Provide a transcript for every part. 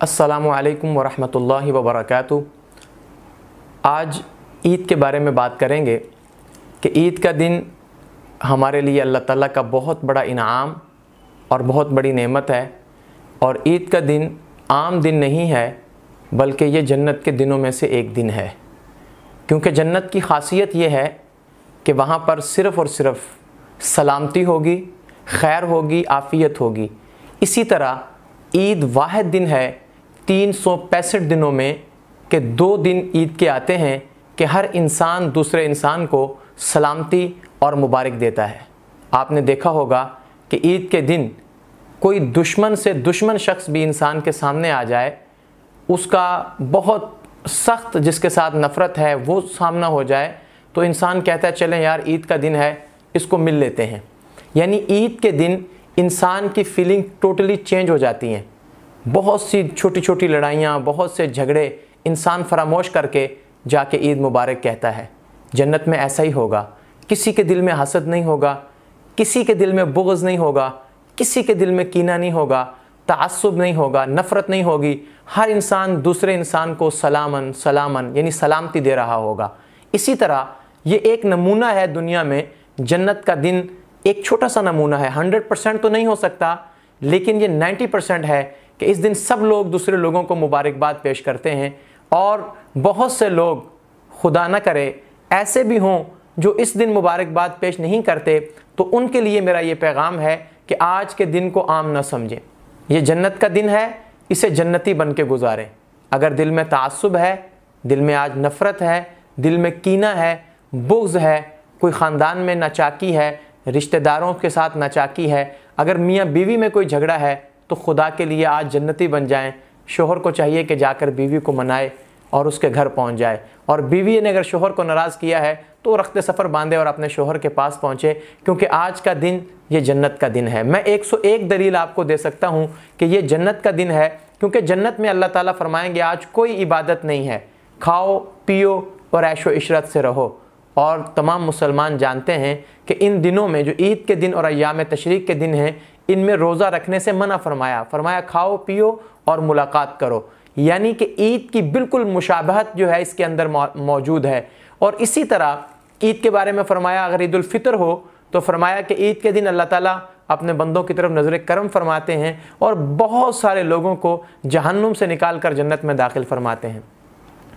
अस्सलामु अलैकुम वरहमतुल्लाहि वबरकातुहू। आज ईद के बारे में बात करेंगे कि ईद का दिन हमारे लिए अल्लाह ताला का बहुत बड़ा इनाम और बहुत बड़ी नेमत है। और ईद का दिन आम दिन नहीं है, बल्कि ये जन्नत के दिनों में से एक दिन है। क्योंकि जन्नत की ख़ासियत ये है कि वहाँ पर सिर्फ़ और सिर्फ सलामती होगी, खैर होगी, आफ़ियत होगी। इसी तरह ईद वाहिद दिन है 365 दिनों में कि 2 दिन ईद के आते हैं कि हर इंसान दूसरे इंसान को सलामती और मुबारक देता है। आपने देखा होगा कि ईद के दिन कोई दुश्मन से दुश्मन शख्स भी इंसान के सामने आ जाए, उसका बहुत सख्त जिसके साथ नफ़रत है वो सामना हो जाए, तो इंसान कहता है चलें यार ईद का दिन है, इसको मिल लेते हैं। यानी ईद के दिन इंसान की फीलिंग टोटली चेंज हो जाती हैं। बहुत सी छोटी छोटी लड़ाइयाँ, बहुत से झगड़े इंसान फरामोश करके जाके ईद मुबारक कहता है। जन्नत में ऐसा ही होगा। किसी के दिल में हसद नहीं होगा, किसी के दिल में बुग़्ज़ नहीं होगा, किसी के दिल में कीना नहीं होगा, तअस्सुब नहीं होगा, नफ़रत नहीं होगी। हर इंसान दूसरे इंसान को सलामन सलामन यानी सलामती दे रहा होगा। इसी तरह ये एक नमूना है दुनिया में। जन्नत का दिन एक छोटा सा नमूना है। 100% तो नहीं हो सकता, लेकिन ये 90% है कि इस दिन सब लोग दूसरे लोगों को मुबारकबाद पेश करते हैं। और बहुत से लोग, खुदा न करे ऐसे भी हों जो इस दिन मुबारकबाद पेश नहीं करते, तो उनके लिए मेरा ये पैगाम है कि आज के दिन को आम न समझें। ये जन्नत का दिन है, इसे जन्नती बन के गुजारें। अगर दिल में तआस्सुब है, दिल में आज नफ़रत है, दिल में कीना है, बुग़्ज़ है, कोई ख़ानदान में नाचाकी है, रिश्तेदारों के साथ नाचाकी है, अगर मियाँ बीवी में कोई झगड़ा है, तो खुदा के लिए आज जन्नती बन जाएं। शोहर को चाहिए कि जाकर बीवी को मनाए और उसके घर पहुंच जाए। और बीवी ने अगर शोहर को नाराज़ किया है तो रख्ते सफ़र बांधे और अपने शोहर के पास पहुँचे, क्योंकि आज का दिन ये जन्नत का दिन है। मैं 101 दलील आपको दे सकता हूँ कि ये जन्नत का दिन है, क्योंकि जन्नत में अल्लाह ताला फरमाएंगे आज कोई इबादत नहीं है, खाओ पियो और ऐशो इशरत से रहो। और तमाम मुसलमान जानते हैं कि इन दिनों में जो ईद के दिन और अय्याम तशरीक के दिन हैं, इनमें रोज़ा रखने से मना फरमाया खाओ पियो और मुलाकात करो। यानी कि ईद की बिल्कुल मुशाबहत जो है इसके अंदर मौजूद है। और इसी तरह ईद के बारे में फरमाया अगर ईद उल फितर हो तो फरमाया कि ईद के दिन अल्लाह ताला अपने बंदों की तरफ नज़र करम फरमाते हैं और बहुत सारे लोगों को जहन्नुम से निकाल कर जन्नत में दाखिल फरमाते हैं।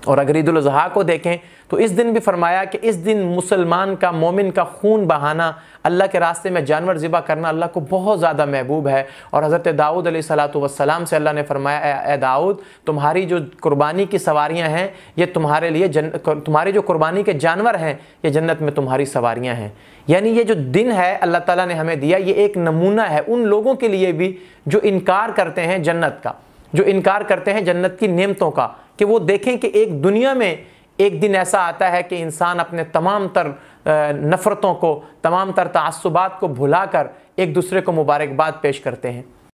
और अगर ईद उल अज़हा को देखें तो इस दिन भी फरमाया कि इस दिन मुसलमान का, मोमिन का खून बहाना, अल्लाह के रास्ते में जानवर ज़िबा करना अल्लाह को बहुत ज़्यादा महबूब है। और हज़रत दाऊद अलैहिस्सलातु वस्सलाम से अल्लाह ने फरमाया, ए दाऊद, तुम्हारी जो कुर्बानी की सवारियाँ हैं ये तुम्हारे लिए तुम्हारे जो कुर्बानी के जानवर हैं ये जन्नत में तुम्हारी सवारियाँ हैं। यानी ये जो दिन है अल्लाह ताला ने हमें दिया, ये एक नमूना है उन लोगों के लिए भी जो इनकार करते हैं जन्नत का, जो इनकार करते हैं जन्नत की नेमतों का, कि वो देखें कि एक दुनिया में एक दिन ऐसा आता है कि इंसान अपने तमाम तर नफ़रतों को, तमाम तर तअस्सुबात को भुलाकर एक दूसरे को मुबारकबाद पेश करते हैं।